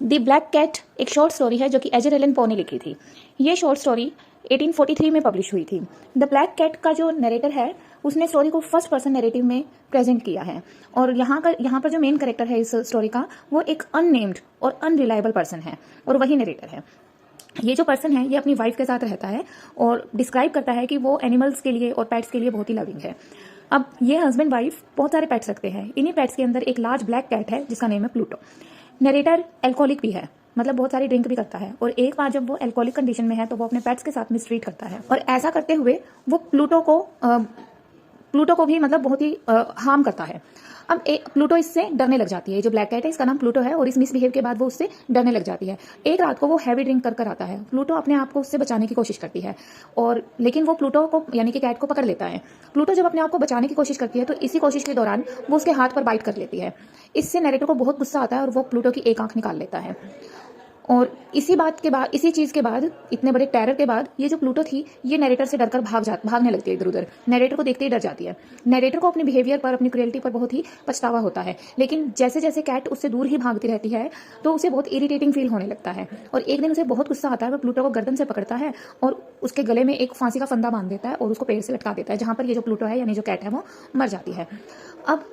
The black cat एक short story है जो कि एडगर एलन पो ने लिखी थी। ये शॉर्ट स्टोरी 1843 में पब्लिश हुई थी। द ब्लैक कैट का जो नरेटर है उसने स्टोरी को फर्स्ट पर्सन नरेटिव में प्रेजेंट किया है और यहाँ पर जो मेन कैरेक्टर है इस स्टोरी का वो एक अननेम्ड और अनरिलायबल पर्सन है और वही नरेटर है। ये जो पर्सन है ये अपनी वाइफ के साथ रहता है और डिस्क्राइब करता है कि वो एनिमल्स के लिए और पेट्स के लिए बहुत ही लविंग है। अब ये हस्बैंड वाइफ बहुत सारे पेट्स रखते हैं। इन्हीं पेट्स के अंदर एक लार्ज ब्लैक कैट है जिसका नेम है प्लूटो। नरेटर एल्कोहलिक भी है, मतलब बहुत सारी ड्रिंक भी करता है और एक बार जब वो एल्कोहलिक कंडीशन में है तो वो अपने पेट्स के साथ मिसट्रीट करता है और ऐसा करते हुए वो प्लूटो को भी मतलब बहुत ही हार्म करता है। अब प्लूटो इससे डरने लग जाती है। जो ब्लैक कैट है इसका नाम प्लूटो है और इस मिसबिहेव के बाद वो उससे डरने लग जाती है। एक रात को वो हैवी ड्रिंक कर आता है। प्लूटो अपने आप को उससे बचाने की कोशिश करती है और लेकिन वो प्लूटो को यानी कि कैट को पकड़ लेता है। प्लूटो जब अपने आप को बचाने की कोशिश करती है तो इसी कोशिश के दौरान वो उसके हाथ पर बाइट कर लेती है। इससे नरेटर को बहुत गुस्सा आता है और वो प्लूटो की एक आंख निकाल लेता है। और इसी चीज के बाद इतने बड़े टेरर के बाद ये जो प्लूटो थी ये नरेटर से डरकर भागने लगती है इधर उधर। नरेटर को देखते ही डर जाती है। नरेटर को अपने बिहेवियर पर अपनी क्रुएल्टी पर बहुत ही पछतावा होता है, लेकिन जैसे जैसे कैट उससे दूर ही भागती रहती है तो उसे बहुत इरिटेटिंग फील होने लगता है और एक दिन उसे बहुत गुस्सा आता है। वह प्लूटो को गर्दन से पकड़ता है और उसके गले में एक फांसी का फंदा बांध देता है और उसको पेड़ से लटका देता है, जहां पर ये जो प्लूटो है यानी जो कैट है वो मर जाती है। अब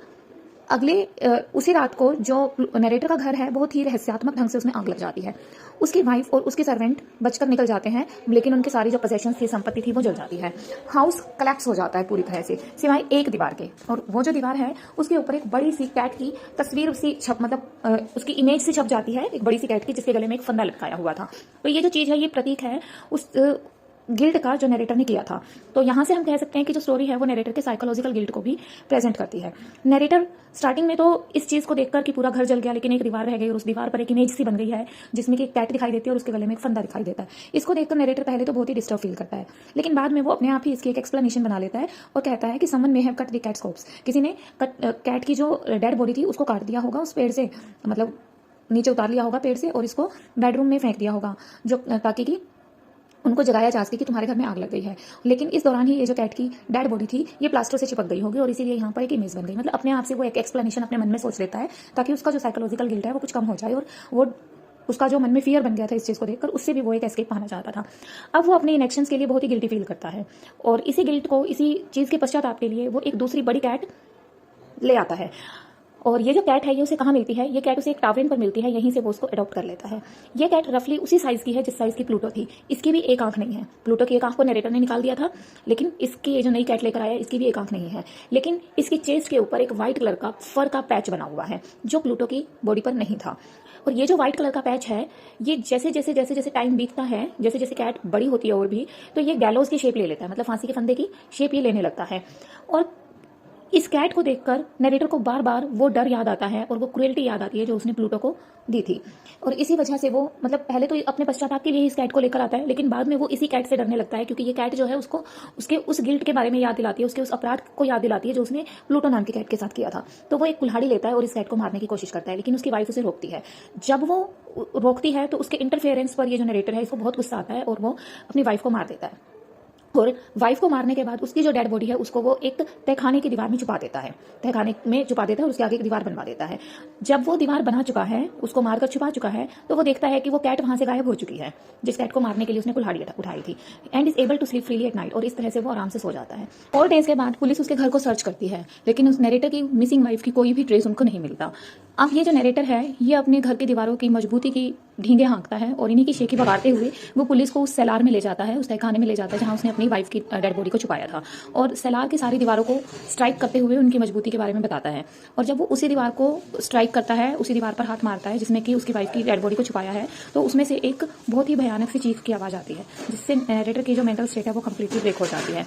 उसी रात को जो नरेटर का घर है बहुत ही रहस्यात्मक ढंग से उसमें आग लग जाती है। उसकी वाइफ और उसके सर्वेंट बचकर निकल जाते हैं, लेकिन उनकी सारी जो पोजेशंस थी, संपत्ति थी, वो जल जाती है। हाउस कलेप्स हो जाता है पूरी तरह से सिवाय एक दीवार के, और वो जो दीवार है उसके ऊपर एक बड़ी सी कैट की तस्वीर उसकी इमेज से छप जाती है, एक बड़ी सी कैट की जिसके गले में एक फंदा लटकाया हुआ था। तो ये जो चीज है ये प्रतीक है उस गिल्ट का जो नरेटर ने किया था। तो यहां से हम कह सकते हैं कि जो स्टोरी है वो नरेटर के साइकोलॉजिकल गिल्ट को भी प्रेजेंट करती है। नरेटर स्टार्टिंग में तो इस चीज को देखकर कि पूरा घर जल गया लेकिन एक दीवार रह गई और उस दीवार पर एक इमेज सी बन गई है जिसमें कि एक कैट दिखाई देती है और उसके गले में एक फंदा दिखाई देता है। इसको देखकर नरेटर पहले तो बहुत ही डिस्टर्ब फील करता है, लेकिन बाद में वो अपने आप ही इसकी एक एक्सप्लेनेशन बना लेता है और कहता है कि someone may have cut the cats corps. किसी ने कैट की जो डेड बॉडी थी उसको काट दिया होगा उस पेड़ से, मतलब नीचे उतार लिया होगा पेड़ से और इसको बेडरूम में फेंक दिया होगा जो ताकि कि उनको जगाया जा सके कि तुम्हारे घर में आग लग गई है। लेकिन इस दौरान ही ये जो कैट की डेड बॉडी थी ये प्लास्टर से चिपक गई होगी और इसीलिए यहाँ पर एक इमेज बन गई। मतलब अपने आप से वो एक एक्सप्लेनेशन अपने मन में सोच लेता है ताकि उसका जो साइकोलॉजिकल गिल्ट है वो कुछ कम हो जाए और वो उसका जो मन में फियर बन गया था इस चीज को देखकर उससे भी वो एक एस्केप पाना चाहता था। अब वो अपने इनेक्शंस के लिए बहुत ही गिल्टी फील करता है और इसी गिल्ट को, इसी चीज के पश्चाताप के लिए वो एक दूसरी बड़ी कैट ले आता है। और ये जो कैट है ये उसे कहाँ मिलती है? ये कैट उसे एक टावरेन पर मिलती है, यहीं से वो उसको अडॉप्ट कर लेता है। ये कैट रफली उसी साइज की है जिस साइज की प्लूटो थी। इसकी भी एक आंख नहीं है। प्लूटो की एक आंख को नरेटर ने निकाल दिया था, लेकिन इसकी ये जो नई कैट लेकर आया इसकी भी एक आंख नहीं है। लेकिन इसकी चेस्ट के ऊपर एक व्हाइट कलर का फर का पैच बना हुआ है जो प्लूटो की बॉडी पर नहीं था। और ये जो व्हाइट कलर का पैच है ये जैसे जैसे टाइम बीतता है, जैसे जैसे कैट बड़ी होती है और भी, तो ये गैलोज की शेप ले लेता है, मतलब फांसी के फंदे की शेप ये लेने लगता है। और इस कैट को देखकर नरेटर को बार बार वो डर याद आता है और वो क्रुएल्टी याद आती है जो उसने प्लूटो को दी थी। और इसी वजह से वो मतलब पहले तो अपने पश्चाताप के लिए इस कैट को लेकर आता है, लेकिन बाद में वो इसी कैट से डरने लगता है क्योंकि ये कैट जो है उसको उसके उस गिल्ट के बारे में याद दिलाती है, उसके उस अपराध को याद दिलाती है जो उसने प्लूटो नाम की कैट के साथ किया था। तो वो एक कुल्हाड़ी लेता है और इस कैट को मारने की कोशिश करता है, लेकिन उसकी वाइफ उसे रोकती है। जब वो रोकती है तो उसके इंटरफेरेंस पर ये जो नरेटर है इसको बहुत गुस्सा आता है और वो अपनी वाइफ को मार देता है। और वाइफ को मारने के बाद उसकी जो डेड बॉडी है उसको वो एक तहखाने की दीवार में छुपा देता है, तहखाने में छुपा देता है और उसके आगे एक दीवार बनवा देता है। जब वो दीवार बना चुका है, उसको मारकर छुपा चुका है, तो वो देखता है कि वो कैट वहां से गायब हो चुकी है जिस कैट को मारने के लिए उसने कुल्हाड़ी उठाई थी, and is able to sleep freely at night. और इस तरह से वो आराम से सो जाता है। 4 डेज के बाद पुलिस उसके घर को सर्च करती है, लेकिन उस नरेटर की मिसिंग वाइफ की कोई भी ट्रेस उनको नहीं मिलता। अब ये जो नरेटर है ये अपने घर की दीवारों की मजबूती की ढींगे हाँकता है और इन्हीं की शेखी बगाड़ते हुए वो पुलिस को उस सेलार में ले जाता है, उस तहखाने में ले जाता है जहां उसने अपनी वाइफ की डेड बॉडी को छुपाया था, और सेलार की सारी दीवारों को स्ट्राइक करते हुए उनकी मजबूती के बारे में बताता है। और जब वो उसी दीवार को स्ट्राइक करता है, उसी दीवार पर हाथ मारता है जिसमें कि उसकी वाइफ की डेड बॉडी को छुपाया है, तो उसमें से एक बहुत ही भयानक सी चीख की आवाज आती है जिससे नरेटर की जो मेंटल स्टेट है वो कम्प्लीटली ब्रेक हो जाती है।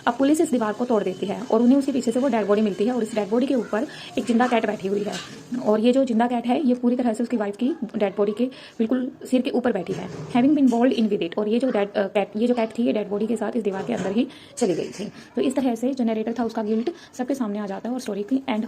अब पुलिस इस दीवार को तोड़ देती है और उन्हें उसके पीछे से वो डेड बॉडी मिलती है और इस डेड बॉडी के ऊपर एक जिंदा कैट बैठी हुई है। और ये जो जिंदा कैट है ये पूरी तरह से उसकी वाइफ की डेड बॉडी के बिल्कुल सिर के ऊपर बैठी है, having been bowled in with it. और ये जो कैट थी ये डेड बॉडी के साथ इस दीवार के अंदर ही चली गई थी। तो इस तरह से जो नरेटर था उसका गिल्ट सबके सामने आ जाता है और स्टोरी की एंड